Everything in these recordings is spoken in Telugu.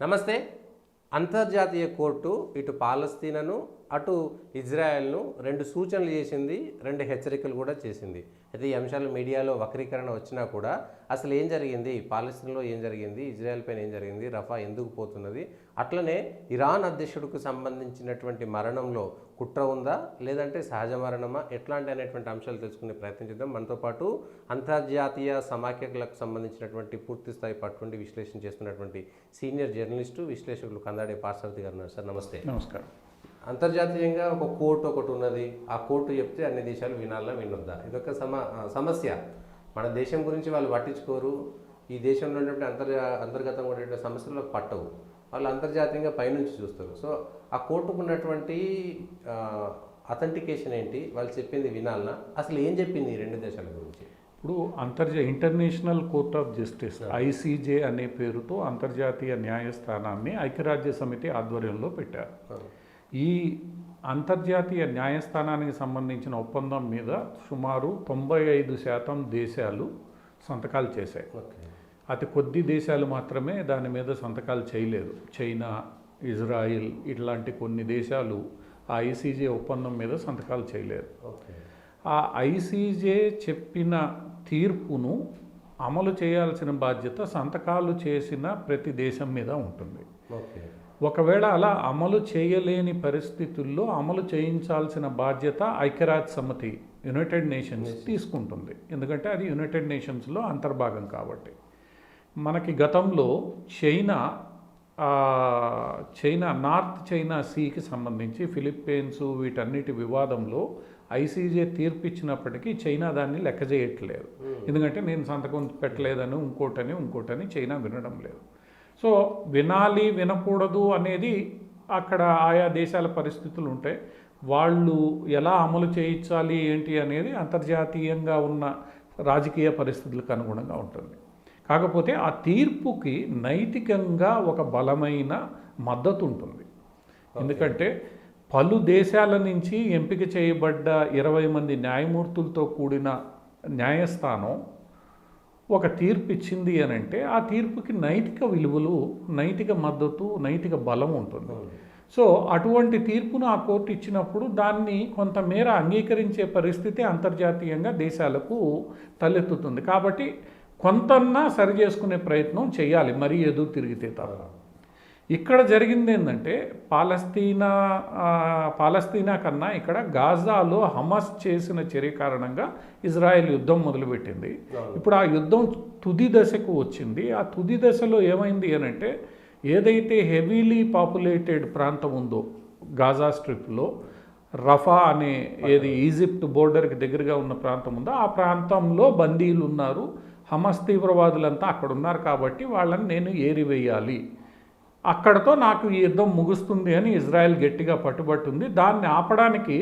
నమస్తే. అంతర్జాతీయ కోర్టు ఇటు పాలస్తీనాను అటు ఇజ్రాయెల్ను రెండు సూచనలు చేసింది, రెండు హెచ్చరికలు కూడా చేసింది. అయితే ఈ అంశాలు మీడియాలో వక్రీకరణ వచ్చినా కూడా అసలు ఏం జరిగింది, పాలస్తీనాలో ఏం జరిగింది, ఇజ్రాయెల్ పైన ఏం జరిగింది, రఫా ఎందుకు పోతున్నది, అట్లనే ఇరాన్ అధ్యక్షుడికి సంబంధించినటువంటి మరణంలో కుట్ర ఉందా లేదంటే సహజ మరణమా, ఎట్లాంటి అనేటువంటి అంశాలు తెలుసుకునే ప్రయత్నం చేద్దాం. మనతో పాటు అంతర్జాతీయ సమాఖ్యలకు సంబంధించినటువంటి పూర్తి స్థాయి పట్టుండి విశ్లేషణ చేస్తున్నటువంటి సీనియర్ జర్నలిస్టు విశ్లేషకులు కందాడే పార్సారథి గారు ఉన్నారు. సార్ నమస్తే. నమస్కారం. అంతర్జాతీయంగా ఒక కోర్టు ఒకటి ఉన్నది, ఆ కోర్టు చెప్తే అన్ని దేశాలు వినాలా వినొద్దా, ఇదొక సమస్య. మన దేశం గురించి వాళ్ళు పట్టించుకోరు, ఈ దేశంలో ఉన్నటువంటి అంతర్గతంగా ఉన్నటువంటి సమస్యలకు పట్టవు, వాళ్ళు అంతర్జాతీయంగా పైనుంచి చూస్తారు. సో ఆ కోర్టుకు ఉన్నటువంటి అథెంటికేషన్ ఏంటి, వాళ్ళు చెప్పింది వినాలనా, అసలు ఏం చెప్పింది ఈ రెండు దేశాల గురించి? ఇప్పుడు international court of justice ICJ అనే పేరుతో అంతర్జాతీయ న్యాయస్థానాన్ని ఐక్యరాజ్య సమితి ఆధ్వర్యంలో పెట్టారు. ఈ అంతర్జాతీయ న్యాయస్థానానికి సంబంధించిన ఒప్పందం మీద సుమారు 95% దేశాలు సంతకాలు చేశాయి. అతి కొద్ది దేశాలు మాత్రమే దాని మీద సంతకాలు చేయలేదు. చైనా, ఇజ్రాయిల్ ఇట్లాంటి కొన్ని దేశాలు ఆ ఐసీజే ఒప్పందం మీద సంతకాలు చేయలేదు. ఆ ఐసీజే చెప్పిన తీర్పును అమలు చేయాల్సిన బాధ్యత సంతకాలు చేసిన ప్రతి దేశం మీద ఉంటుంది. ఒకవేళ అలా అమలు చేయలేని పరిస్థితుల్లో అమలు చేయించాల్సిన బాధ్యత ఐక్యరాజ్య సమితి యునైటెడ్ నేషన్స్ తీసుకుంటుంది. ఎందుకంటే అది యునైటెడ్ నేషన్స్లో అంతర్భాగం కాబట్టి. మనకి గతంలో చైనా నార్త్ చైనా సీకి సంబంధించి ఫిలిప్పీన్స్ వీటన్నిటి వివాదంలో ఐసీజే తీర్పు ఇచ్చినప్పటికీ చైనా దాన్ని లెక్క చేయట్లేదు. ఎందుకంటే నేను సంతకం పెట్టలేదని ఇంకోటని చైనా వినడం లేదు. సో వినాలి వినకూడదు అనేది అక్కడ ఆయా దేశాల పరిస్థితులు ఉంటాయి. వాళ్ళు ఎలా అమలు చేయించాలి ఏంటి అనేది అంతర్జాతీయంగా ఉన్న రాజకీయ పరిస్థితులకు అనుగుణంగా ఉంటుంది. కాకపోతే ఆ తీర్పుకి నైతికంగా ఒక బలమైన మద్దతు ఉంటుంది. ఎందుకంటే పలు దేశాల నుంచి ఎంపిక చేయబడ్డ 20 మంది న్యాయమూర్తులతో కూడిన న్యాయస్థానం ఒక తీర్పు ఇచ్చింది అని అంటే ఆ తీర్పుకి నైతిక విలువలు, నైతిక మద్దతు, నైతిక బలం ఉంటుంది. సో అటువంటి తీర్పును ఆ కోర్టు ఇచ్చినప్పుడు దాన్ని కొంతమేర అంగీకరించే పరిస్థితి అంతర్జాతీయంగా దేశాలకు తలెత్తుతుంది. కాబట్టి కొంతన్నా సరి చేసుకునే ప్రయత్నం చేయాలి, మరీ ఎదురు తిరిగితే తప్ప. ఇక్కడ జరిగింది ఏంటంటే పాలస్తీనా కన్నా ఇక్కడ గాజాలో హమాస్ చేసిన చర్య కారణంగా ఇజ్రాయెల్ యుద్ధం మొదలుపెట్టింది. ఇప్పుడు ఆ యుద్ధం తుది దశకు వచ్చింది. ఆ తుది దశలో ఏమైంది అని అంటే ఏదైతే హెవీలీ పాపులేటెడ్ ప్రాంతం ఉందో గాజా స్ట్రిప్లో రఫా అనే ఏది ఈజిప్ట్ బోర్డర్కి దగ్గరగా ఉన్న ప్రాంతం ఉందో ఆ ప్రాంతంలో బందీలు ఉన్నారు. హమాస్ తీవ్రవాదులంతా అక్కడ ఉన్నారు కాబట్టి వాళ్ళని నేను ఏరివేయాలి, అక్కడతో నాకు ఈ యుద్ధం ముగుస్తుంది అని ఇజ్రాయెల్ గట్టిగా పట్టుబట్టుంది. దాన్ని ఆపడానికి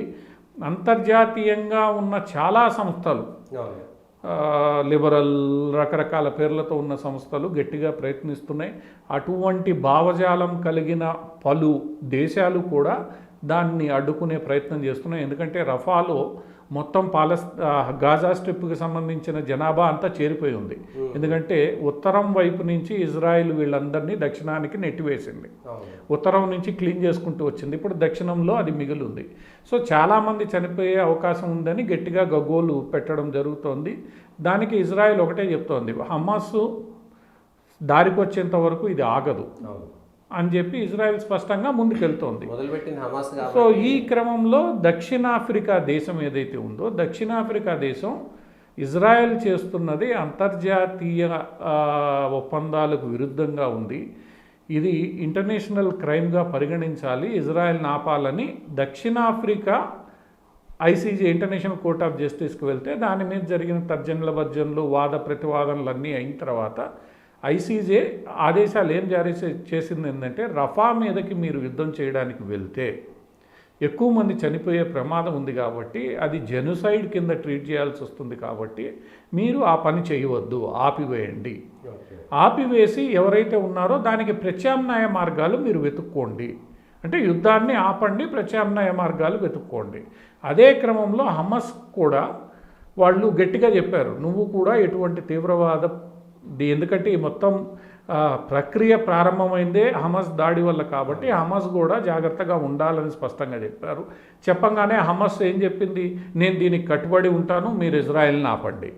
అంతర్జాతీయంగా ఉన్న చాలా సంస్థలు, లిబరల్ రకరకాల పేర్లతో ఉన్న సంస్థలు గట్టిగా ప్రయత్నిస్తున్నాయి. అటువంటి భావజాలం కలిగిన పలు దేశాలు కూడా దాన్ని అడ్డుకునే ప్రయత్నం చేస్తున్నాయి. ఎందుకంటే రఫాలో మొత్తం గాజా స్ట్రిప్కి సంబంధించిన జనాభా అంతా చేరిపోయి ఉంది. ఎందుకంటే ఉత్తరం వైపు నుంచి ఇజ్రాయిల్ వీళ్ళందరినీ దక్షిణానికి నెట్టివేసింది, ఉత్తరం నుంచి క్లీన్ చేసుకుంటూ వచ్చింది. ఇప్పుడు దక్షిణంలో అది మిగిలి ఉంది. సో చాలామంది చనిపోయే అవకాశం ఉందని గట్టిగా గగ్గోలు పెట్టడం జరుగుతోంది. దానికి ఇజ్రాయిల్ ఒకటే చెప్తోంది, హమాస్ దారికి వచ్చేంత వరకు ఇది ఆగదు అని చెప్పి ఇజ్రాయెల్ స్పష్టంగా ముందుకెళ్తోంది. సో ఈ క్రమంలో దక్షిణాఫ్రికా దేశం ఏదైతే ఉందో దక్షిణాఫ్రికా దేశం ఇజ్రాయెల్ చేస్తున్నది అంతర్జాతీయ ఒప్పందాలకు విరుద్ధంగా ఉంది, ఇది ఇంటర్నేషనల్ క్రైమ్గా పరిగణించాలి, ఇజ్రాయెల్ని ఆపాలని దక్షిణాఫ్రికా ఐసీజే ఇంటర్నేషనల్ కోర్ట్ ఆఫ్ జస్టిస్కి వెళ్తే దాని మీద జరిగిన తర్జనల భర్జనలు, వాద ప్రతివాదనలు అన్నీ అయిన తర్వాత ఐసీజే ఆదేశాలు ఏం జారీ చేసింది ఏంటంటే రఫా మీదకి మీరు యుద్ధం చేయడానికి వెళ్తే ఎక్కువ మంది చనిపోయే ప్రమాదం ఉంది కాబట్టి అది జెనోసైడ్ కింద ట్రీట్ చేయాల్సి వస్తుంది కాబట్టి మీరు ఆ పని చేయవద్దు, ఆపివేయండి. ఆపివేసి ఎవరైతే ఉన్నారో దానికి ప్రత్యామ్నాయ మార్గాలు మీరు వెతుక్కోండి, అంటే యుద్ధాన్ని ఆపండి, ప్రత్యామ్నాయ మార్గాలు వెతుక్కోండి. అదే క్రమంలో హమాస్ కూడా వాళ్ళు గట్టిగా చెప్పారు, నువ్వు కూడా ఎటువంటి తీవ్రవాద ఎందుకంటే ఈ మొత్తం ప్రక్రియ ప్రారంభమైందే హమాస్ దాడి వల్ల కాబట్టి హమాస్ కూడా జాగ్రత్తగా ఉండాలని స్పష్టంగా చెప్పారు. చెప్పంగానే హమాస్ ఏం చెప్పింది, నేను దీనికి కట్టుబడి ఉంటాను, మీరు ఇజ్రాయెల్ని ఆపండి.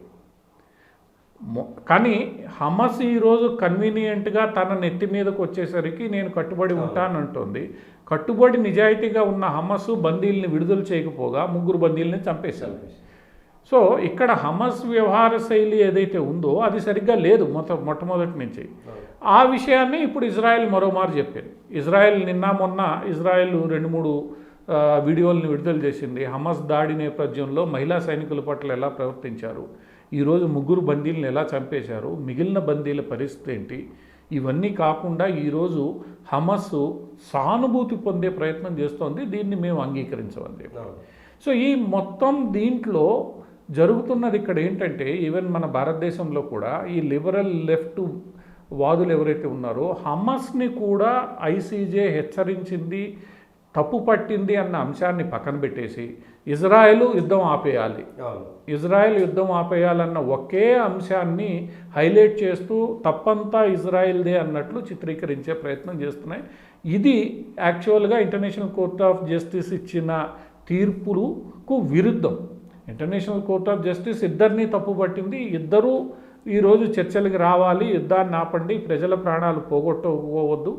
కానీ హమాస్ ఈరోజు కన్వీనియంట్గా తన నెత్తి మీదకు వచ్చేసరికి నేను కట్టుబడి ఉంటానంటుంది. కట్టుబడి నిజాయితీగా ఉన్న హమాస్ బందీల్ని విడుదల చేయకపోగా 3 బందీల్ని చంపేశారు. సో ఇక్కడ హమాస్ వ్యవహార శైలి ఏదైతే ఉందో అది సరిగ్గా లేదు మొట్టమొదటి నుంచి. ఆ విషయాన్ని ఇప్పుడు ఇజ్రాయెల్ మరోమారు చెప్పింది. ఇజ్రాయెల్ నిన్న మొన్న ఇజ్రాయెల్ 2-3 వీడియోలను విడుదల చేసింది. హమాస్ దాడి నేపథ్యంలో మహిళా సైనికుల పట్ల ఎలా ప్రవర్తించారు, ఈరోజు 3 బందీలను ఎలా చంపేశారు, మిగిలిన బందీల పరిస్థితి ఏంటి, ఇవన్నీ కాకుండా ఈరోజు హమాస్ సానుభూతి పొందే ప్రయత్నం చేస్తోంది. దీన్ని మేము అంగీకరించమండి. సో ఈ మొత్తం దీంట్లో జరుగుతున్నది ఇక్కడ ఏంటంటే, ఈవెన్ మన భారతదేశంలో కూడా ఈ లిబరల్ లెఫ్ట్ వాదులు ఎవరైతే ఉన్నారో హమాస్ని కూడా ఐసీజే హెచ్చరించింది, తప్పు పట్టింది అన్న అంశాన్ని పక్కన పెట్టేసి ఇజ్రాయెల్ యుద్ధం ఆపేయాలి, ఇజ్రాయెల్ యుద్ధం ఆపేయాలన్న ఒకే అంశాన్ని హైలైట్ చేస్తూ తప్పంతా ఇజ్రాయెల్దే అన్నట్లు చిత్రీకరించే ప్రయత్నం చేస్తున్నాయి. ఇది యాక్చువల్గా ఇంటర్నేషనల్ కోర్ట్ ఆఫ్ జస్టిస్ ఇచ్చిన తీర్పులకు విరుద్ధం. ఇంటర్నేషనల్ కోర్ట్ ఆఫ్ జస్టిస్ ఇద్దరినీ తప్పుపట్టింది. ఇద్దరూ ఈరోజు చర్చలకు రావాలి, యుద్ధాన్ని ఆపండి, ప్రజల ప్రాణాలు పోగొట్టుకోవద్దు,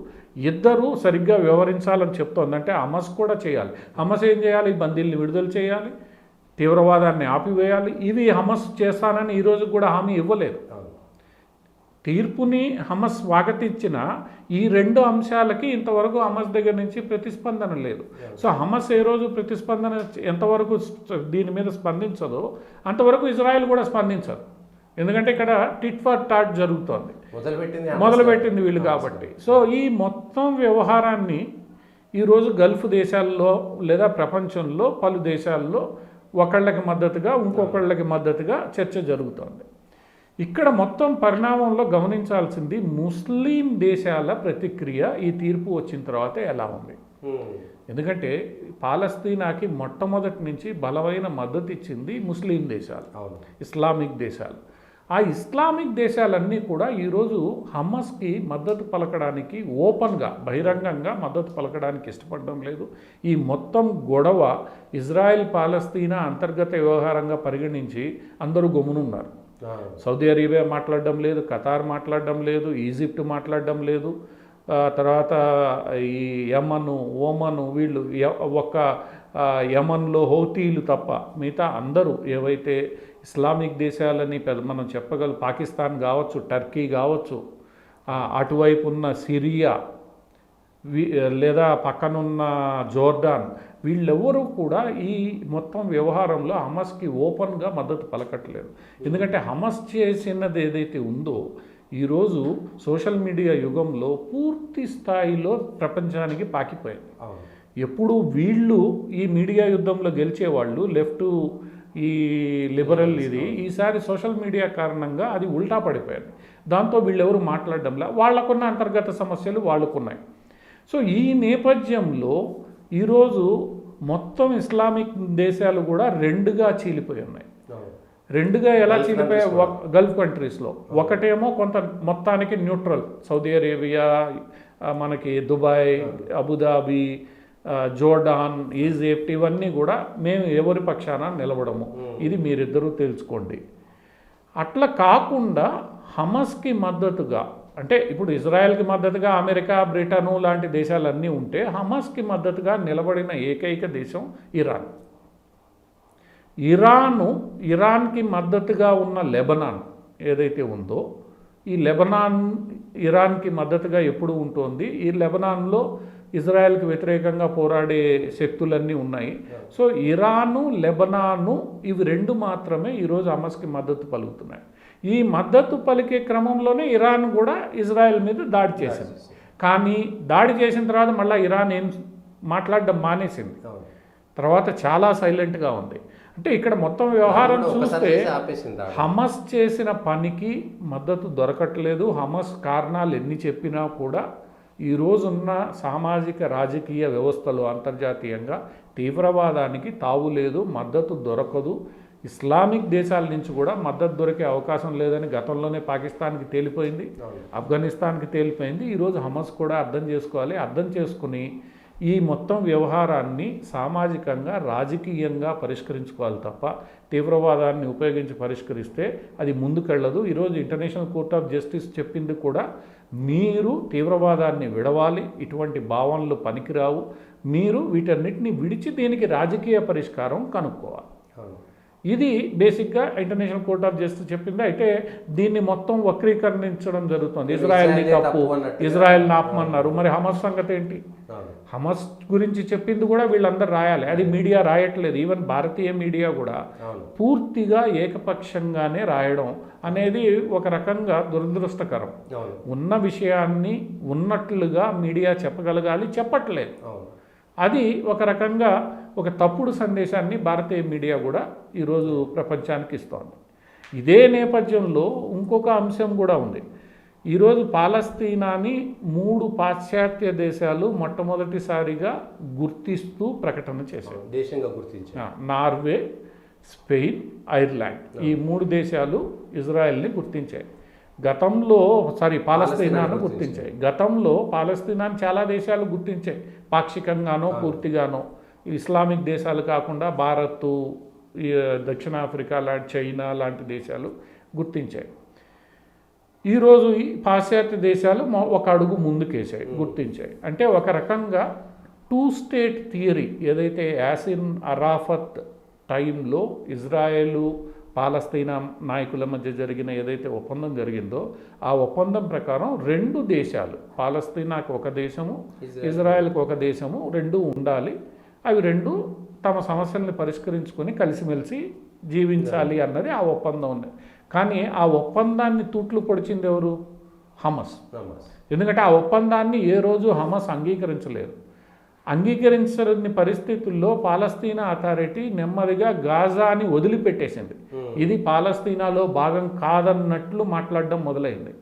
ఇద్దరూ సరిగ్గా వ్యవహరించాలని చెప్తోంది. అంటే హమాస్ కూడా చేయాలి. హమాస్ ఏం చేయాలి, బందీల్ని విడుదల చేయాలి, తీవ్రవాదాన్ని ఆపివేయాలి. ఇవి హమాస్ చేస్తానని ఈరోజు కూడా హామీ ఇవ్వలేదు. తీర్పుని హమాస్ స్వాగతించిన ఈ 2 అంశాలకి ఇంతవరకు హమాస్ దగ్గర నుంచి ప్రతిస్పందన లేదు. సో హమాస్ ఏ రోజు ప్రతిస్పందన ఎంతవరకు దీని మీద స్పందించదో అంతవరకు ఇజ్రాయెల్ కూడా స్పందించదు. ఎందుకంటే ఇక్కడ టిట్ ఫర్ టాట్ జరుగుతోంది, మొదలుపెట్టింది వీళ్ళు కాబట్టి. సో ఈ మొత్తం వ్యవహారాన్ని ఈరోజు గల్ఫ్ దేశాల్లో లేదా ప్రపంచంలో పలు దేశాల్లో ఒకళ్ళకి మద్దతుగా ఇంకొకళ్ళకి మద్దతుగా చర్చ జరుగుతోంది. ఇక్కడ మొత్తం పరిణామంలో గమనించాల్సింది ముస్లిం దేశాల ప్రతిక్రియ ఈ తీర్పు వచ్చిన తర్వాత ఎలా ఉంది. ఎందుకంటే పాలస్తీనాకి మొట్టమొదటి నుంచి బలమైన మద్దతు ఇచ్చింది ముస్లిం దేశాలు, ఇస్లామిక్ దేశాలు. ఆ ఇస్లామిక్ దేశాలన్నీ కూడా ఈరోజు హమాస్కి మద్దతు పలకడానికి ఓపెన్గా బహిరంగంగా మద్దతు పలకడానికి ఇష్టపడడం లేదు. ఈ మొత్తం గొడవ ఇజ్రాయెల్ పాలస్తీనా అంతర్గత వ్యవహారంగా పరిగణించి అందరూ గమ్మునున్నారు. సౌదీ అరేబియా మాట్లాడడం లేదు, ఖతార్ మాట్లాడడం లేదు, ఈజిప్ట్ మాట్లాడడం లేదు, తర్వాత ఈ యమన్, ఓమన్, వీళ్ళు ఒక్క యమన్లో హౌతీలు తప్ప మిగతా అందరూ ఏవైతే ఇస్లామిక్ దేశాలని మనం చెప్పగలం, పాకిస్తాన్ కావచ్చు, టర్కీ కావచ్చు, అటువైపు ఉన్న సిరియా లేదా పక్కనున్న జోర్డాన్, వీళ్ళెవరూ కూడా ఈ మొత్తం వ్యవహారంలో హమాస్కి ఓపెన్గా మద్దతు పలకట్లేదు. ఎందుకంటే హమాస్ చేసినది ఏదైతే ఉందో ఈరోజు సోషల్ మీడియా యుగంలో పూర్తి స్థాయిలో ప్రపంచానికి పాకిపోయింది. ఎప్పుడు వీళ్ళు ఈ మీడియా యుద్ధంలో గెలిచేవాళ్ళు లెఫ్ట్, ఈ లిబరల్, ఈసారి సోషల్ మీడియా కారణంగా అది ఉల్టా పడిపోయింది. దాంతో వీళ్ళెవరు మాట్లాడడంలా, వాళ్ళకున్న అంతర్గత సమస్యలు వాళ్ళకున్నాయి. సో ఈ నేపథ్యంలో ఈరోజు మొత్తం ఇస్లామిక్ దేశాలు కూడా 2గా చీలిపోయి ఉన్నాయి. 2గా ఎలా చీలిపోయాయి? గల్ఫ్ కంట్రీస్లో ఒకటేమో కొంత మొత్తానికి న్యూట్రల్, సౌదీ అరేబియా, మనకి దుబాయ్, అబుదాబి, జోర్డాన్, ఈజిప్ట్, ఇవన్నీ కూడా మేము ఎవరి పక్షాన నిలబడము, ఇది మీరిద్దరూ తెలుసుకోండి. అట్లా కాకుండా హమాస్కి మద్దతుగా, అంటే ఇప్పుడు ఇజ్రాయెల్కి మద్దతుగా అమెరికా, బ్రిటను లాంటి దేశాలన్నీ ఉంటే హమాస్కి మద్దతుగా నిలబడిన ఏకైక దేశం ఇరాన్. ఇరాన్కి మద్దతుగా ఉన్న లెబనాన్ ఏదైతే ఉందో, ఈ లెబనాన్ ఇరాన్కి మద్దతుగా ఎప్పుడు ఉంటుంది. ఈ లెబనాన్లో ఇజ్రాయెల్కి వ్యతిరేకంగా పోరాడే శక్తులన్నీ ఉన్నాయి. సో ఇరాను, లెబనాను, ఇవి 2 మాత్రమే ఈరోజు హమాస్కి మద్దతు పలుకుతున్నాయి. ఈ మద్దతు పలికే క్రమంలోనే ఇరాన్ కూడా ఇజ్రాయెల్ మీద దాడి చేసింది. కానీ దాడి చేసిన తర్వాత మళ్ళీ ఇరాన్ ఏం మాట్లాడడం మానేసింది, తర్వాత చాలా సైలెంట్గా ఉంది. అంటే ఇక్కడ మొత్తం వ్యవహారం చూస్తే హమాస్ చేసిన పనికి మద్దతు దొరకట్లేదు. హమాస్ కారణాలు ఎన్ని చెప్పినా కూడా ఈరోజున్న సామాజిక రాజకీయ వ్యవస్థలో అంతర్జాతీయంగా తీవ్రవాదానికి తావు లేదు, మద్దతు దొరకదు. ఇస్లామిక్ దేశాల నుంచి కూడా మద్దతు దొరికే అవకాశం లేదని గతంలోనే పాకిస్తాన్కి తేలిపోయింది, ఆఫ్ఘనిస్తాన్కి తేలిపోయింది. ఈరోజు హమాస్ కూడా అర్థం చేసుకోవాలి. అర్థం చేసుకుని ఈ మొత్తం వ్యవహారాన్ని సామాజికంగా రాజకీయంగా పరిష్కరించుకోవాలి తప్ప తీవ్రవాదాన్ని ఉపయోగించి పరిష్కరిస్తే అది ముందుకెళ్ళదు. ఈరోజు ఇంటర్నేషనల్ కోర్ట్ ఆఫ్ జస్టిస్ చెప్పింది కూడా మీరు తీవ్రవాదాన్ని విడవాలి, ఇటువంటి భావనలు పనికిరావు, మీరు వీటన్నిటిని విడిచి దీనికి రాజకీయ పరిష్కారం కనుక్కోవాలి. ఇది బేసిక్గా ఇంటర్నేషనల్ కోర్ట్ ఆఫ్ జస్టిస్ చెప్పింది. అయితే దీన్ని మొత్తం వక్రీకరించడం జరుగుతుంది. ఇజ్రాయెల్ని తప్పు, ఇజ్రాయెల్ ఆపమన్నారు. మరి హమాస్ సంగతి ఏంటి? హమాస్ గురించి చెప్పింది కూడా వీళ్ళందరూ రాయాలి. అది మీడియా రాయట్లేదు. ఈవెన్ భారతీయ మీడియా కూడా పూర్తిగా ఏకపక్షంగానే రాయడం అనేది ఒక రకంగా దురదృష్టకరం. ఉన్న విషయాన్ని ఉన్నట్లుగా మీడియా చెప్పగలగాలి, చెప్పట్లేదు. అది ఒక రకంగా ఒక తప్పుడు సందేశాన్ని భారతీయ మీడియా కూడా ఈరోజు ప్రపంచానికి ఇస్తోంది. ఇదే నేపథ్యంలో ఇంకొక అంశం కూడా ఉంది. ఈరోజు పాలస్తీనాని 3 పాశ్చాత్య దేశాలు మొట్టమొదటిసారిగా గుర్తిస్తూ ప్రకటన చేశాయి. దేశంగా గుర్తించారు. నార్వే, స్పెయిన్, ఐర్లాండ్ ఈ 3 దేశాలు ఇజ్రాయెల్ని గుర్తించాయి. గతంలో పాలస్తీనాను గుర్తించాయి. గతంలో పాలస్తీనాను చాలా దేశాలు గుర్తించాయి, పాక్షికంగానో పూర్తిగానో. ఇస్లామిక్ దేశాలు కాకుండా భారత్, దక్షిణాఫ్రికా లాంటి, చైనా లాంటి దేశాలు గుర్తించాయి. ఈరోజు ఈ పాశ్చాత్య దేశాలు ఒక అడుగు ముందుకేసాయి, గుర్తించాయి. అంటే ఒక రకంగా 2 స్టేట్ థియరీ ఏదైతే యాసిన్ అరాఫత్ టైంలో ఇజ్రాయెలు పాలస్తీనా నాయకుల మధ్య జరిగిన ఏదైతే ఒప్పందం జరిగిందో ఆ ఒప్పందం ప్రకారం 2 దేశాలు, పాలస్తీనాకు ఒక దేశము, ఇజ్రాయెల్కి ఒక దేశము, 2 ఉండాలి. అవి 2 తమ సమస్యల్ని పరిష్కరించుకొని కలిసిమెలిసి జీవించాలి అన్నది ఆ ఒప్పందం ఉంది. కానీ ఆ ఒప్పందాన్ని తూట్లు పొడిచింది ఎవరు? హమాస్. ఎందుకంటే ఆ ఒప్పందాన్ని ఏ రోజు హమాస్ అంగీకరించలేదు. అంగీకరించని పరిస్థితుల్లో పాలస్తీనా అథారిటీ నెమ్మదిగా గాజాని వదిలిపెట్టేసింది. ఇది పాలస్తీనాలో భాగం కాదన్నట్లు మాట్లాడడం మొదలైంది.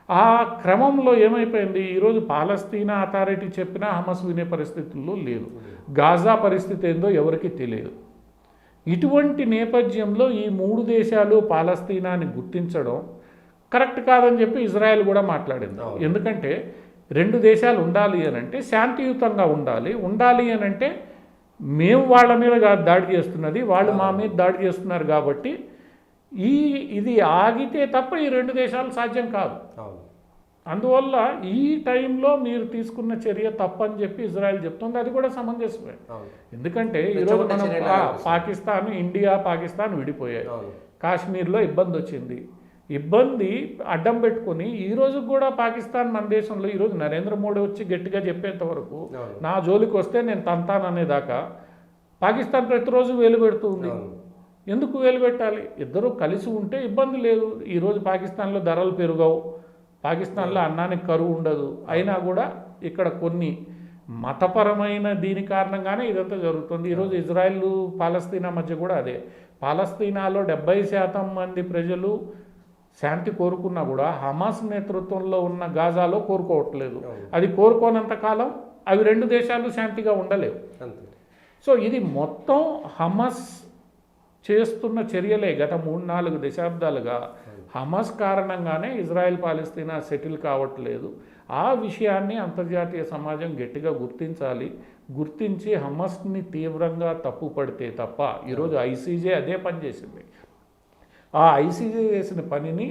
ఆ క్రమంలో ఏమైపోయింది? ఈరోజు పాలస్తీనా అథారిటీ చెప్పినా హమాస్ వినే పరిస్థితుల్లో లేదు. గాజా పరిస్థితి ఏందో ఎవరికీ తెలియదు. ఇటువంటి నేపథ్యంలో ఈ 3 దేశాలు పాలస్తీనాని గుర్తించడం కరెక్ట్ కాదని చెప్పి ఇజ్రాయెల్ కూడా మాట్లాడింది. ఎందుకంటే 2 దేశాలు ఉండాలి అని అంటే శాంతియుతంగా ఉండాలి అని అంటే మేము వాళ్ళ మీద దాడి చేస్తున్నది, వాళ్ళు మా మీద దాడి చేస్తున్నారు కాబట్టి ఇది ఆగితే తప్ప ఈ 2 దేశాలు సాధ్యం కాదు. అందువల్ల ఈ టైంలో మీరు తీసుకున్న చర్య తప్పని చెప్పి ఇజ్రాయెల్ చెప్తుంది. అది కూడా సమంజసమే. ఎందుకంటే ఈరోజు మనం ఇండియా పాకిస్తాన్ విడిపోయాయి. కాశ్మీర్లో ఇబ్బంది వచ్చింది. ఇబ్బంది అడ్డం పెట్టుకుని ఈరోజు కూడా పాకిస్తాన్ మన దేశంలో ఈరోజు నరేంద్ర మోడీ వచ్చి గట్టిగా చెప్పేంత వరకు నా జోలికి వస్తే నేను తంతాననేదాకా పాకిస్తాన్ ప్రతిరోజు వేలు పెడుతుంది. ఎందుకు వేలు పెట్టాలి? ఇద్దరు కలిసి ఉంటే ఇబ్బంది లేదు. ఈరోజు పాకిస్తాన్లో ధరలు పెరుగవు, పాకిస్తాన్లో అన్నానికి కరువు ఉండదు. అయినా కూడా ఇక్కడ కొన్ని మతపరమైన దీని కారణంగానే ఇదంతా జరుగుతుంది. ఈరోజు ఇజ్రాయెల్ పాలస్తీనా మధ్య కూడా అదే. పాలస్తీనాలో 70% మంది ప్రజలు శాంతి కోరుకున్నా కూడా హమాస్ నేతృత్వంలో ఉన్న గాజాలో కోరుకోవట్లేదు. అది కోరుకోనంత కాలం అవి 2 దేశాలు శాంతిగా ఉండలేవు. సో ఇది మొత్తం హమాస్ చేస్తున్న చర్యలే. గత 3-4 దశాబ్దాలుగా హమాస్ కారణంగానే ఇజ్రాయెల్ పాలస్తీనా సెటిల్ కావట్లేదు. ఆ విషయాన్ని అంతర్జాతీయ సమాజం గట్టిగా గుర్తించి హమాస్ని తీవ్రంగా తప్పుపడితే తప్ప ఈరోజు ఐసీజే అదే పని చేసింది. ఆ ఐసీజే చేసిన పనిని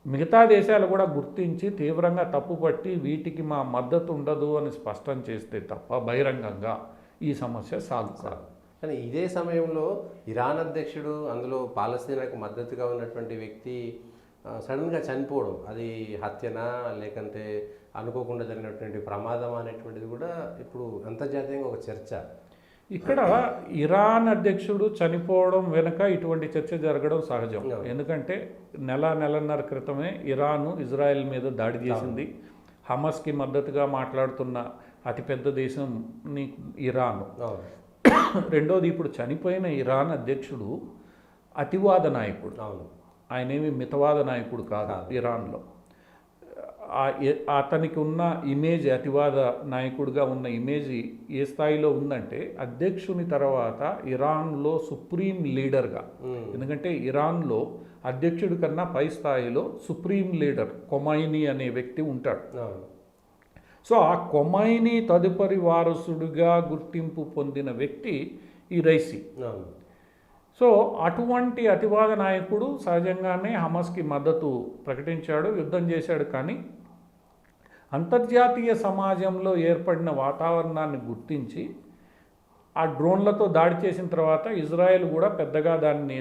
మిగతా దేశాలు కూడా గుర్తించి తీవ్రంగా తప్పుపట్టి వీటికి మా మద్దతు ఉండదు అని స్పష్టం చేస్తే తప్ప బహిరంగంగా ఈ సమస్య సాల్వ్ కాదు. కానీ ఇదే సమయంలో ఇరాన్ అధ్యక్షుడు, అందులో పాలస్తీనాకు మద్దతుగా ఉన్నటువంటి వ్యక్తి సడన్గా చనిపోవడం, అది హత్యనా లేకంటే అనుకోకుండా జరిగినటువంటి ప్రమాదం అనేటువంటిది కూడా ఇప్పుడు అంతర్జాతీయంగా ఒక చర్చ. ఇక్కడ ఇరాన్ అధ్యక్షుడు చనిపోవడం వెనుక ఇటువంటి చర్చ జరగడం సహజం. ఎందుకంటే నెలన్నర క్రితమే ఇరాను ఇజ్రాయెల్ మీద దాడి చేసింది. హమాస్కి మద్దతుగా మాట్లాడుతున్న అతిపెద్ద దేశం ఇరాన్. రెండోది, ఇప్పుడు చనిపోయిన ఇరాన్ అధ్యక్షుడు అతివాద నాయకుడు, ఆయనేమి మితవాద నాయకుడు కాదు. ఇరాన్లో అతనికి ఉన్న ఇమేజ్, అతివాద నాయకుడిగా ఉన్న ఇమేజ్ ఏ స్థాయిలో ఉందంటే అధ్యక్షుని తర్వాత ఇరాన్లో సుప్రీం లీడర్గా, ఎందుకంటే ఇరాన్లో అధ్యక్షుడి కన్నా పై స్థాయిలో సుప్రీం లీడర్ ఖొమైనీ అనే వ్యక్తి ఉంటాడు. సో ఆ ఖొమైనీ తదుపరి వారసుడిగా గుర్తింపు పొందిన వ్యక్తి ఈ రైసీ. సో అటువంటి అతివాద నాయకుడు సహజంగానే హమాస్కి మద్దతు ప్రకటించాడు, యుద్ధం చేశాడు. కానీ అంతర్జాతీయ సమాజంలో ఏర్పడిన వాతావరణాన్ని గుర్తించి ఆ డ్రోన్లతో దాడి చేసిన తర్వాత ఇజ్రాయెల్ కూడా పెద్దగా దాన్ని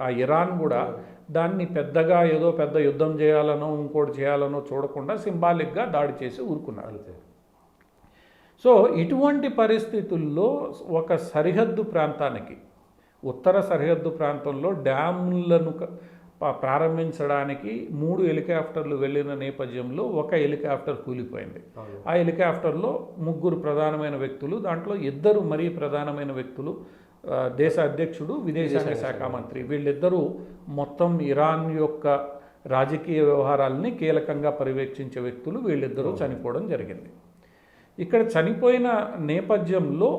ఆ ఇరాన్ కూడా దాన్ని పెద్దగా ఏదో పెద్ద యుద్ధం చేయాలనో ఇంకోటి చేయాలనో చూడకుండా సింబాలిక్గా దాడి చేసి ఊరుకున్నారు. అంతే. సో ఇటువంటి పరిస్థితుల్లో ఒక సరిహద్దు ప్రాంతానికి, ఉత్తర సరిహద్దు ప్రాంతంలో డ్యాములను ప్రారంభించడానికి 3 హెలికాప్టర్లు వెళ్ళిన నేపథ్యంలో ఒక హెలికాప్టర్ కూలిపోయింది. ఆ హెలికాప్టర్లో 3 ప్రధానమైన వ్యక్తులు, దాంట్లో 2 మరీ ప్రధానమైన వ్యక్తులు, దేశ అధ్యక్షుడు, విదేశాంగ శాఖ మంత్రి, వీళ్ళిద్దరూ మొత్తం ఇరాన్ యొక్క రాజకీయ వ్యవహారాలని కీలకంగా పర్యవేక్షించే వ్యక్తులు, వీళ్ళిద్దరూ చనిపోవడం జరిగింది. ఇక్కడ చనిపోయిన నేపథ్యంలో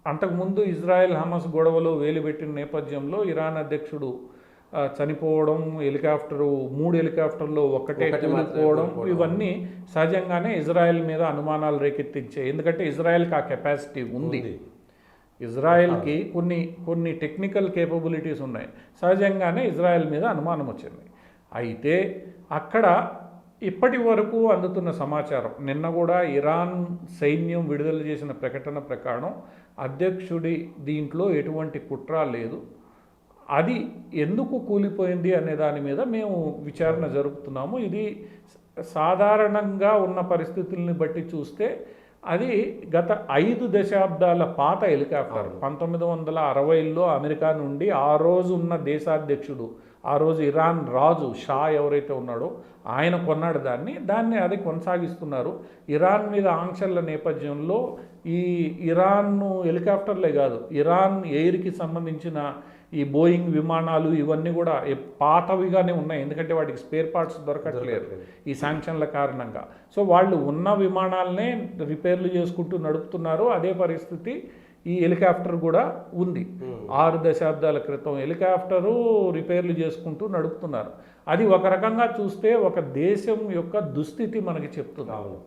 అంతకుముందు ఇజ్రాయెల్ హమాస్ గొడవలో వేలుపెట్టిన నేపథ్యంలో ఇరాన్ అధ్యక్షుడు చనిపోవడం, 3 హెలికాప్టర్లో ఒకటే కూలిపోవడం, ఇవన్నీ సహజంగానే ఇజ్రాయెల్ మీద అనుమానాలు రేకెత్తించాయి. ఎందుకంటే ఇజ్రాయెల్కి ఆ కెపాసిటీ ఉంది, ఇజ్రాయెల్కి కొన్ని టెక్నికల్ కేపబిలిటీస్ ఉన్నాయి. సహజంగానే ఇజ్రాయెల్ మీద అనుమానం వచ్చింది. అయితే అక్కడ ఇప్పటి వరకు అందుతున్న సమాచారం, నిన్న కూడా ఇరాన్ సైన్యం విడుదల చేసిన ప్రకటన ప్రకారం అధ్యక్షుడి దీంట్లో ఎటువంటి కుట్ర లేదు, అది ఎందుకు కూలిపోయింది అనే దాని మీద మేము విచారణ జరుపుతున్నాము. ఇది సాధారణంగా ఉన్న పరిస్థితుల్ని బట్టి చూస్తే అది గత 5 దశాబ్దాల పాత హెలికాప్టర్. 1960లో అమెరికా నుండి ఆ రోజు ఉన్న దేశాధ్యక్షుడు, ఆ రోజు ఇరాన్ రాజు షా ఎవరైతే ఉన్నాడో ఆయన కొన్నాడు దాన్ని అది కొనసాగిస్తున్నారు. ఇరాన్ మీద ఆంక్షల నేపథ్యంలో ఈ ఇరాన్ హెలికాప్టర్లే కాదు, ఇరాన్ ఎయిర్కి సంబంధించిన ఈ బోయింగ్ విమానాలు ఇవన్నీ కూడా పాతవిగానే ఉన్నాయి, ఎందుకంటే వాటికి స్పేర్ పార్ట్స్ దొరకట్లేదు ఈ శాంక్షన్ల కారణంగా. సో వాళ్ళు ఉన్న విమానాలనే రిపేర్లు చేసుకుంటూ నడుపుతున్నారు. అదే పరిస్థితి ఈ హెలికాప్టర్ కూడా ఉంది. 6 దశాబ్దాల క్రితం హెలికాప్టరు రిపేర్లు చేసుకుంటూ నడుపుతున్నారు. అది ఒక రకంగా చూస్తే ఒక దేశం యొక్క దుస్థితి మనకి చెప్తుంది. అవును.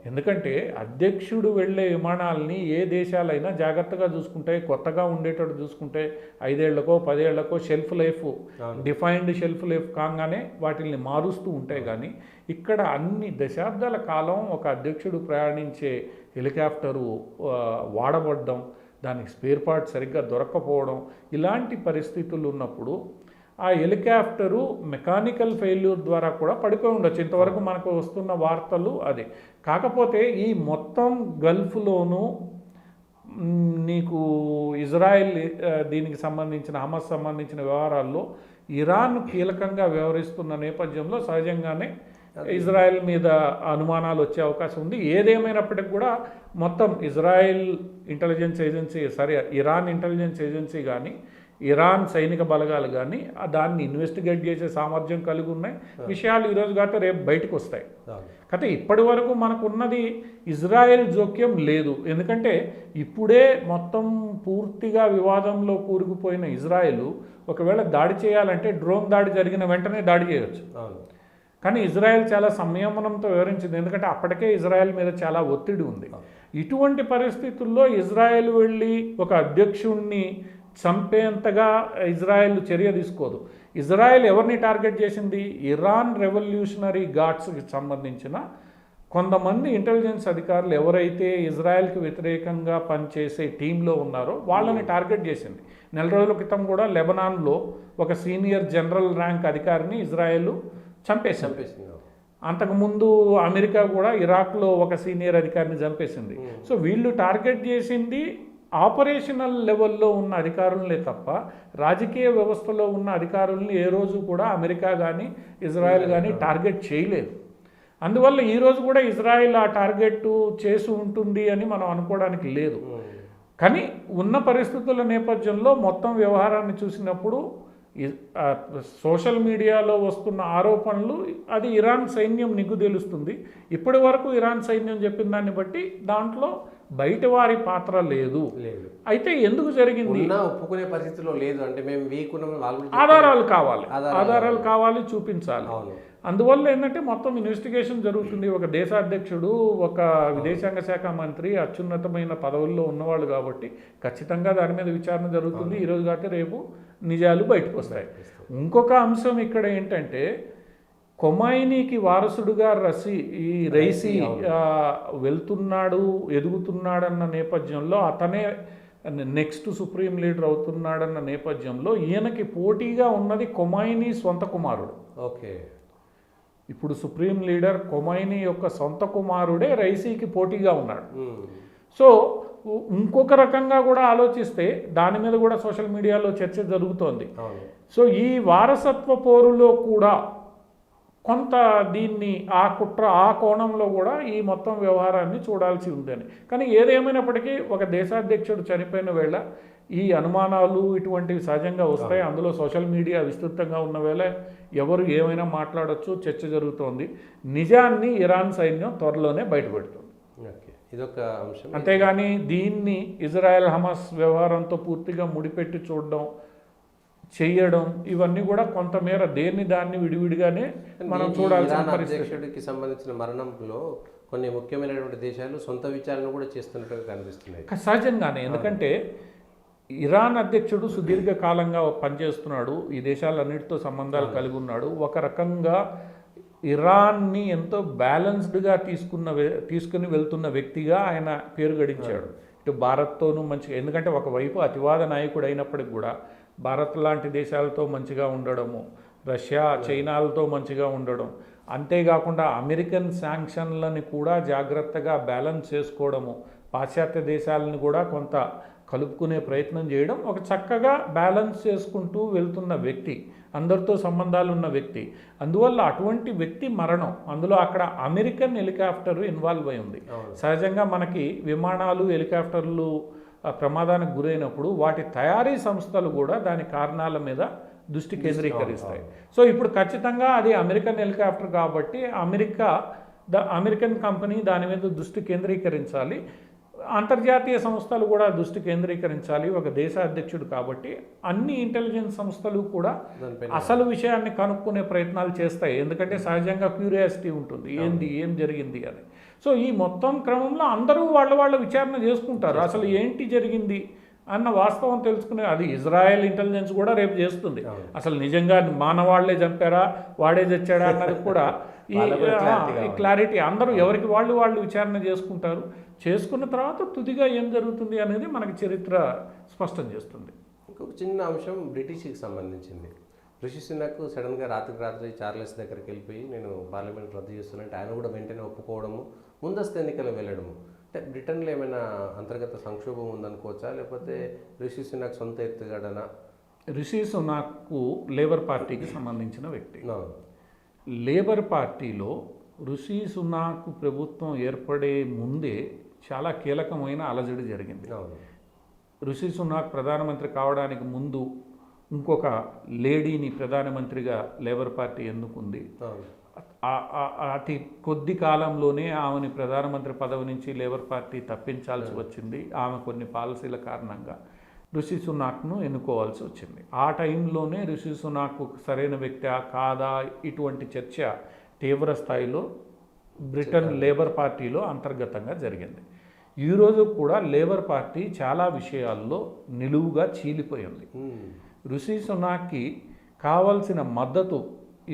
ఎందుకంటే అధ్యక్షుడు వెళ్ళే విమానాలని ఏ దేశాలైనా జాగ్రత్తగా చూసుకుంటే, కొత్తగా ఉండేటట్టు చూసుకుంటే 5 ఏళ్లకో 10 ఏళ్లకో shelf life, defined shelf life కాగానే వాటిని మారుస్తూ ఉంటాయి. కానీ ఇక్కడ అన్ని దశాబ్దాల కాలం ఒక అధ్యక్షుడు ప్రయాణించే హెలికాప్టరు వాడబడ్డం, దానికి స్పేర్ పార్ట్ సరిగ్గా దొరక్కపోవడం, ఇలాంటి పరిస్థితులు ఉన్నప్పుడు ఆ హెలికాప్టరు మెకానికల్ ఫెయిల్యూర్ ద్వారా కూడా పడిపోయి ఉండొచ్చు. ఇంతవరకు మనకు వస్తున్న వార్తలు అది. కాకపోతే ఈ మొత్తం గల్ఫ్లోనూ నీకు ఇజ్రాయెల్ దీనికి సంబంధించిన, హమాస్ సంబంధించిన వ్యవహారాల్లో ఇరాన్ కీలకంగా వ్యవహరిస్తున్న నేపథ్యంలో సహజంగానే ఇజ్రాయెల్ మీద అనుమానాలు వచ్చే అవకాశం ఉంది. ఏదేమైనప్పటికీ కూడా మొత్తం Israel intelligence agency, Iran intelligence agency కానీ ఇరాన్ సైనిక బలగాలు కానీ దాన్ని ఇన్వెస్టిగేట్ చేసే సామర్థ్యం కలిగి ఉన్నాయి. విషయాలు ఈరోజు కాక రేపు బయటకు వస్తాయి. అయితే ఇప్పటి వరకు మనకున్నది ఇజ్రాయెల్ జోక్యం లేదు. ఎందుకంటే ఇప్పుడే మొత్తం పూర్తిగా వివాదంలో కూరుకుపోయిన ఇజ్రాయెల్ ఒకవేళ దాడి చేయాలంటే డ్రోన్ దాడి జరిగిన వెంటనే దాడి చేయవచ్చు. కానీ ఇజ్రాయెల్ చాలా సంయమనంతో వివరించింది, ఎందుకంటే అప్పటికే ఇజ్రాయెల్ మీద చాలా ఒత్తిడి ఉంది. ఇటువంటి పరిస్థితుల్లో ఇజ్రాయెల్ వెళ్ళి ఒక అధ్యక్షుణ్ణి చంపేంతగా ఇజ్రాయెల్ చర్య తీసుకోదు. ఇజ్రాయెల్ ఎవరిని టార్గెట్ చేసింది? ఇరాన్ రెవల్యూషనరీ గార్డ్స్కి సంబంధించిన కొంతమంది ఇంటెలిజెన్స్ అధికారులు ఎవరైతే ఇజ్రాయెల్కి వ్యతిరేకంగా పనిచేసే టీంలో ఉన్నారో వాళ్ళని టార్గెట్ చేసింది. 4 రోజుల క్రితం కూడా లెబనాన్లో ఒక సీనియర్ జనరల్ ర్యాంక్ అధికారిని ఇజ్రాయెల్ చంపేసింది. అంతకుముందు అమెరికా కూడా ఇరాక్లో ఒక సీనియర్ అధికారిని చంపేసింది. సో వీళ్ళు టార్గెట్ చేసింది ఆపరేషనల్ లెవెల్లో ఉన్న అధికారులనే తప్ప రాజకీయ వ్యవస్థలో ఉన్న అధికారుల్ని ఏ రోజు కూడా అమెరికా కానీ ఇజ్రాయెల్ కానీ టార్గెట్ చేయలేదు. అందువల్ల ఈరోజు కూడా ఇజ్రాయెల్ ఆ టార్గెట్ చేసి ఉంటుంది అని మనం అనుకోవడానికి లేదు. కానీ ఉన్న పరిస్థితుల నేపథ్యంలో మొత్తం వ్యవహారాన్ని చూసినప్పుడు సోషల్ మీడియాలో వస్తున్న ఆరోపణలు అది ఇరాన్ సైన్యం నిగ్గు తెలుస్తుంది. ఇప్పటి వరకు ఇరాన్ సైన్యం చెప్పిన దాన్ని బట్టి దాంట్లో బయట వారి పాత్ర లేదు. అయితే ఎందుకు జరిగింది ఒప్పుకునే పరిస్థితిలో లేదు అంటే మేము వీక్ ఆధారాలు కావాలి చూపించాలి. అందువల్ల ఏంటంటే మొత్తం ఇన్వెస్టిగేషన్ జరుగుతుంది. ఒక దేశాధ్యక్షుడు, ఒక విదేశాంగ శాఖ మంత్రి అత్యున్నతమైన పదవుల్లో ఉన్నవాళ్ళు కాబట్టి ఖచ్చితంగా దాని మీద విచారణ జరుగుతుంది. ఈరోజు కాబట్టి రేపు నిజాలు బయటకు వస్తాయి. ఇంకొక అంశం ఇక్కడ ఏంటంటే ఖొమైనీకి వారసుడుగా రైసీ వెళ్తున్నాడు, ఎదుగుతున్నాడన్న నేపథ్యంలో, అతనే నెక్స్ట్ సుప్రీం లీడర్ అవుతున్నాడన్న నేపథ్యంలో ఈయనకి పోటీగా ఉన్నది ఖొమైనీ సొంత కుమారుడు. ఓకే, ఇప్పుడు సుప్రీం లీడర్ ఖొమైనీ యొక్క సొంత కుమారుడే రైసీకి పోటీగా ఉన్నాడు. సో ఇంకొక రకంగా కూడా ఆలోచిస్తే దాని మీద కూడా సోషల్ మీడియాలో చర్చ జరుగుతోంది. సో ఈ వారసత్వ పోరులో కూడా కొంత దీన్ని ఆ కోణంలో కూడా ఈ మొత్తం వ్యవహారాన్ని చూడాల్సి ఉందని. కానీ ఏదేమైనప్పటికీ ఒక దేశాధ్యక్షుడు చనిపోయిన వేళ ఈ అనుమానాలు ఇటువంటివి సహజంగా వస్తాయి. అందులో సోషల్ మీడియా విస్తృతంగా ఉన్న వేళ ఎవరు ఏమైనా మాట్లాడొచ్చు, చర్చ జరుగుతోంది. నిజాన్ని ఇరాన్ సైన్యం త్వరలోనే బయటపెడుతుంది. ఇదొక అంశం. అంతేగాని దీన్ని ఇజ్రాయెల్ హమాస్ వ్యవహారంతో పూర్తిగా ముడిపెట్టి చూడడం, చెయ్యడం ఇవన్నీ కూడా కొంతమేర దాన్ని విడివిడిగానే మనం చూడాల్సిన పరిస్థితి. అధ్యక్షుడికి సంబంధించిన మరణంలో కొన్ని ముఖ్యమైనటువంటి దేశాలు సొంత విచారణ కూడా చేస్తున్నట్టుగా కనిపిస్తున్నాయి సహజంగానే. ఎందుకంటే ఇరాన్ అధ్యక్షుడు సుదీర్ఘకాలంగా పనిచేస్తున్నాడు, ఈ దేశాలన్నిటితో సంబంధాలు కలిగి ఉన్నాడు. ఒక రకంగా ఇరాన్ని ఎంతో బ్యాలెన్స్డ్గా తీసుకుని వెళ్తున్న వ్యక్తిగా ఆయన పేరు గడించాడు. ఇటు భారత్తోనూ మంచిగా, ఎందుకంటే ఒకవైపు అతివాద నాయకుడు అయినప్పటికి కూడా భారత్ లాంటి దేశాలతో మంచిగా ఉండడము, రష్యా చైనాలతో మంచిగా ఉండడం, అంతేకాకుండా అమెరికన్ శాంక్షన్లని కూడా జాగ్రత్తగా బ్యాలెన్స్ చేసుకోవడము, పాశ్చాత్య దేశాలను కూడా కొంత కలుపుకునే ప్రయత్నం చేయడం, ఒక చక్కగా బ్యాలెన్స్ చేసుకుంటూ వెళ్తున్న వ్యక్తి, అందరితో సంబంధాలు ఉన్న వ్యక్తి. అందువల్ల అటువంటి వ్యక్తి మరణం, అందులో అక్కడ అమెరికన్ హెలికాప్టర్ ఇన్వాల్వ్ అయి ఉంది. సహజంగా మనకి విమానాలు, హెలికాప్టర్లు ప్రమాదానికి గురైనప్పుడు వాటి తయారీ సంస్థలు కూడా దాని కారణాల మీద దృష్టి కేంద్రీకరిస్తాయి. సో ఇప్పుడు ఖచ్చితంగా అది అమెరికన్ హెలికాప్టర్ కాబట్టి అమెరికన్ కంపెనీ దాని మీద దృష్టి కేంద్రీకరించాలి. అంతర్జాతీయ సంస్థలు కూడా దృష్టి కేంద్రీకరించాలి. ఒక దేశ అధ్యక్షుడు కాబట్టి అన్ని ఇంటెలిజెన్స్ సంస్థలు కూడా అసలు విషయాన్ని కనుక్కునే ప్రయత్నాలు చేస్తాయి. ఎందుకంటే సహజంగా క్యూరియాసిటీ ఉంటుంది, ఏం జరిగింది అని. సో ఈ మొత్తం క్రమంలో అందరూ వాళ్ళ విచారణ చేసుకుంటారు, అసలు ఏంటి జరిగింది అన్న వాస్తవం తెలుసుకునే. అది ఇజ్రాయెల్ ఇంటెలిజెన్స్ కూడా రేపు చేస్తుంది. అసలు నిజంగా మానవాళ్లే చంపారా, వాడే చచ్చాడా అన్నది కూడా ఈ క్లారిటీ అందరూ ఎవరికి వాళ్ళు విచారణ చేసుకుంటారు. చేసుకున్న తర్వాత తుదిగా ఏం జరుగుతుంది అనేది మనకి చరిత్ర స్పష్టం చేస్తుంది. ఇంకొక చిన్న అంశం బ్రిటిష్కి సంబంధించింది. రిషి సునాక్ సడన్గా రాత్రి చార్లెస్ దగ్గరికి వెళ్ళిపోయి నేను పార్లమెంట్ రద్దు చేస్తున్నట్టు ఆయన కూడా వెంటనే ఒప్పుకోవడము, ముందస్తు ఎన్నికలు వెళ్ళడము. అంటే బ్రిటన్లో ఏమైనా అంతర్గత సంక్షోభం ఉందనుకోవచ్చా, లేకపోతే రిషి సునాక్ సొంత ఎత్తుగడనా? రిషి సునాక్ లేబర్ పార్టీకి సంబంధించిన వ్యక్తి. లేబర్ పార్టీలో రిషి సునాక్ ప్రభుత్వం ఏర్పడే ముందే చాలా కీలకమైన అలజడి జరిగింది. రిషి సునాక్ ప్రధానమంత్రి కావడానికి ముందు ఇంకొక లేడీని ప్రధానమంత్రిగా లేబర్ పార్టీ ఎన్నుకుంది. అతి కొద్ది కాలంలోనే ఆమెని ప్రధానమంత్రి పదవి నుంచి లేబర్ పార్టీ తప్పించాల్సి వచ్చింది. ఆమె కొన్ని పాలసీల కారణంగా రిషి సునాక్ను ఎన్నుకోవాల్సి వచ్చింది. ఆ టైంలోనే రిషి సునాక్ సరైన వ్యక్తి కాదా ఇటువంటి చర్చ తీవ్ర స్థాయిలో బ్రిటన్ లేబర్ పార్టీలో అంతర్గతంగా జరిగింది. ఈరోజు కూడా లేబర్ పార్టీ చాలా విషయాల్లో నిలువుగా చీలిపోయింది. రిషి సునాక్కి కావాల్సిన మద్దతు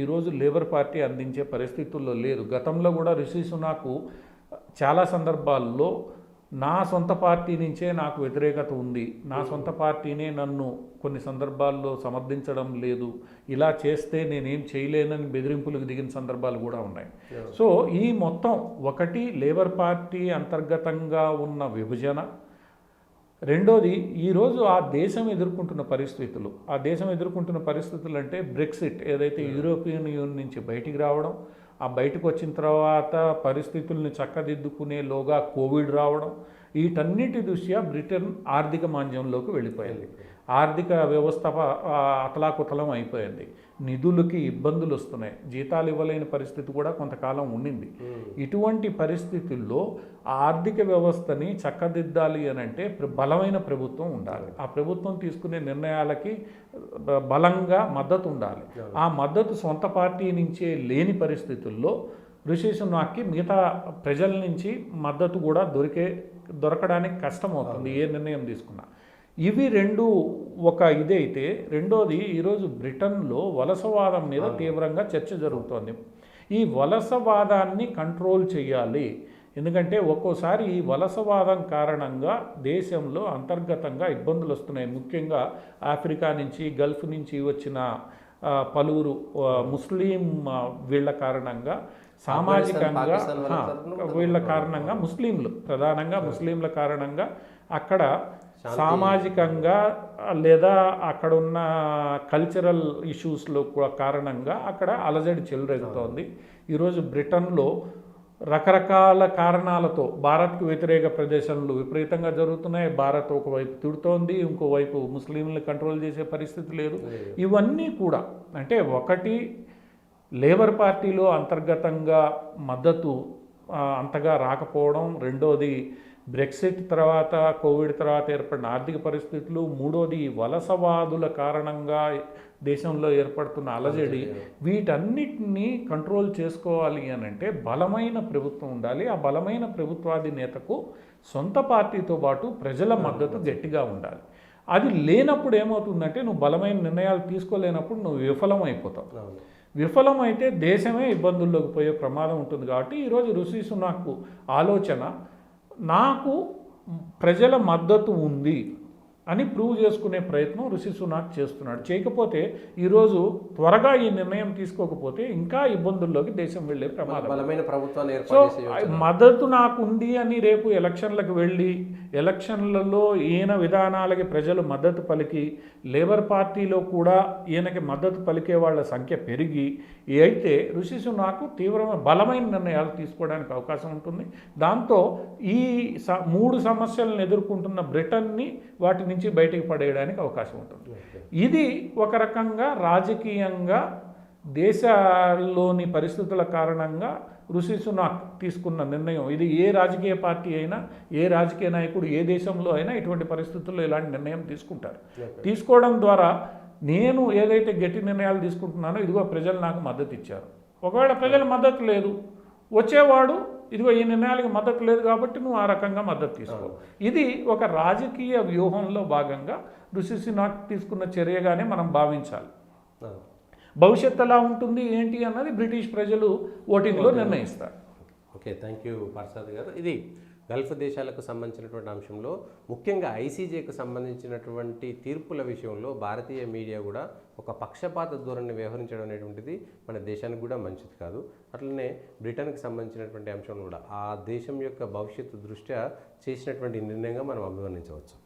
ఈరోజు లేబర్ పార్టీ అందించే పరిస్థితుల్లో లేదు. గతంలో కూడా రిషి సునాక్ చాలా సందర్భాల్లో నా సొంత పార్టీ నుంచే నాకు వ్యతిరేకత ఉంది, నా సొంత పార్టీనే నన్ను కొన్ని సందర్భాల్లో సమర్థించడం లేదు, ఇలా చేస్తే నేనేం చేయలేనని బెదిరింపులకు దిగిన సందర్భాలు కూడా ఉన్నాయి. సో ఈ మొత్తం ఒకటి లేబర్ పార్టీ అంతర్గతంగా ఉన్న విభజన, రెండోది ఈరోజు ఆ దేశం ఎదుర్కొంటున్న పరిస్థితులు అంటే బ్రెక్సిట్, ఏదైతే యూరోపియన్ యూనియన్ నుంచి బయటికి రావడం, ఆ బయటకు వచ్చిన తర్వాత పరిస్థితుల్ని చక్కదిద్దుకునేలోగా కోవిడ్ రావడం, వీటన్నిటి దృష్ట్యా బ్రిటన్ ఆర్థిక మాంద్యంలోకి వెళ్ళిపోయింది. ఆర్థిక వ్యవస్థ అతలాకుతలం అయిపోయింది, నిధులకి ఇబ్బందులు వస్తున్నాయి, జీతాలు ఇవ్వలేని పరిస్థితి కూడా కొంతకాలం ఉండింది. ఇటువంటి పరిస్థితుల్లో ఆర్థిక వ్యవస్థని చక్కదిద్దాలి అని అంటే బలమైన ప్రభుత్వం ఉండాలి. ఆ ప్రభుత్వం తీసుకునే నిర్ణయాలకి బలంగా మద్దతు ఉండాలి. ఆ మద్దతు సొంత పార్టీ నుంచే లేని పరిస్థితుల్లో రిషి సునాక్కి మిగతా ప్రజల నుంచి మద్దతు కూడా దొరకడానికి కష్టమవుతుంది ఏ నిర్ణయం తీసుకున్నా. ఇవి రెండు ఒక ఇదైతే, రెండోది ఈరోజు బ్రిటన్లో వలసవాదం మీద తీవ్రంగా చర్చ జరుగుతోంది. ఈ వలసవాదాన్ని కంట్రోల్ చేయాలి. ఎందుకంటే ఒక్కోసారి ఈ వలసవాదం కారణంగా దేశంలో అంతర్గతంగా ఇబ్బందులు వస్తున్నాయి. ముఖ్యంగా ఆఫ్రికా నుంచి, గల్ఫ్ నుంచి వచ్చిన పలువురు ముస్లిం వీళ్ళ కారణంగా సామాజికంగా వీళ్ళ కారణంగా ముస్లింలు ప్రధానంగా ముస్లింల కారణంగా అక్కడ సామాజికంగా లేదా అక్కడ ఉన్న కల్చరల్ ఇష్యూస్లో కారణంగా అక్కడ అలజడి చెలరేగుతోంది. ఈరోజు బ్రిటన్లో రకరకాల కారణాలతో భారత్కు వ్యతిరేక ప్రదేశాలు విపరీతంగా జరుగుతున్నాయి. భారత్ ఒకవైపు తిడుతోంది, ఇంకోవైపు ముస్లింలను కంట్రోల్ చేసే పరిస్థితి లేదు. ఇవన్నీ కూడా అంటే ఒకటి లేబర్ పార్టీలో అంతర్గతంగా మద్దతు అంతగా రాకపోవడం, రెండోది బ్రెక్సిట్ తర్వాత కోవిడ్ తర్వాత ఏర్పడిన ఆర్థిక పరిస్థితులు, మూడోది వలసవాదుల కారణంగా దేశంలో ఏర్పడుతున్న అలజడి, వీటన్నిటినీ కంట్రోల్ చేసుకోవాలి అని అంటే బలమైన ప్రభుత్వం ఉండాలి. ఆ బలమైన ప్రభుత్వాధినేతకు సొంత పార్టీతో పాటు ప్రజల మద్దతు గట్టిగా ఉండాలి. అది లేనప్పుడు ఏమవుతుందంటే నువ్వు బలమైన నిర్ణయాలు తీసుకోలేనప్పుడు నువ్వు విఫలమైపోతావు. విఫలమైతే దేశమే ఇబ్బందుల్లోకి పోయే ప్రమాదం ఉంటుంది. కాబట్టి ఈరోజు రిషి సునాక్ ఆలోచన నాకు ప్రజల మద్దతు ఉంది అని ప్రూవ్ చేసుకునే ప్రయత్నం రిషి సునాక్ చేస్తున్నాడు. చేయకపోతే ఈరోజు త్వరగా ఈ నిర్ణయం తీసుకోకపోతే ఇంకా ఇబ్బందుల్లోకి దేశం వెళ్ళే ప్రమాదం. బలమైన ప్రభుత్వాన్ని సో మద్దతు నాకు ఉంది అని రేపు ఎలక్షన్లకు వెళ్ళి ఎలక్షన్లలో ఈయన విధానాలకి ప్రజలు మద్దతు పలికి లేబర్ పార్టీలో కూడా ఈయనకి మద్దతు పలికే వాళ్ళ సంఖ్య పెరిగి అయితే రిషి సునాక్ తీవ్రమైన బలమైన నిర్ణయాలు తీసుకోవడానికి అవకాశం ఉంటుంది. దాంతో ఈ 3 సమస్యలను ఎదుర్కొంటున్న బ్రిటన్ని వాటి నుంచి బయటికి పడేయడానికి అవకాశం ఉంటుంది. ఇది ఒక రకంగా రాజకీయంగా దేశాల్లోని పరిస్థితుల కారణంగా రిషి సునాక్ తీసుకున్న నిర్ణయం. ఇది ఏ రాజకీయ పార్టీ అయినా, ఏ రాజకీయ నాయకుడు ఏ దేశంలో అయినా ఇటువంటి పరిస్థితుల్లో ఇలాంటి నిర్ణయం తీసుకుంటారు. తీసుకోవడం ద్వారా నేను ఏదైతే గట్టి నిర్ణయాలు తీసుకుంటున్నానో ఇదిగో ప్రజలు నాకు మద్దతు ఇచ్చారు. ఒకవేళ ప్రజల మద్దతు లేదు, వచ్చేవాడు ఇదిగో ఈ నిర్ణయాలకు మద్దతు లేదు కాబట్టి నువ్వు ఆ రకంగా మద్దతు తీసుకో. ఇది ఒక రాజకీయ వ్యూహంలో భాగంగా రిషి సునాక్ తీసుకున్న చర్యగానే మనం భావించాలి. భవిష్యత్తు ఎలా ఉంటుంది ఏంటి అన్నది బ్రిటిష్ ప్రజలు ఓటింగ్లో నిర్ణయిస్తారు. ఓకే, థ్యాంక్ యూ పార్సాద్ గారు. ఇది గల్ఫ్ దేశాలకు సంబంధించినటువంటి అంశంలో ముఖ్యంగా ఐసీజేకి సంబంధించినటువంటి తీర్పుల విషయంలో భారతీయ మీడియా కూడా ఒక పక్షపాత ధోరణి వ్యవహరించడం అనేటువంటిది మన దేశానికి కూడా మంచిది కాదు. అట్లనే బ్రిటన్కి సంబంధించినటువంటి అంశం కూడా ఆ దేశం యొక్క భవిష్యత్తు దృష్ట్యా చేసినటువంటి నిర్ణయంగా మనం అభివర్ణించవచ్చు.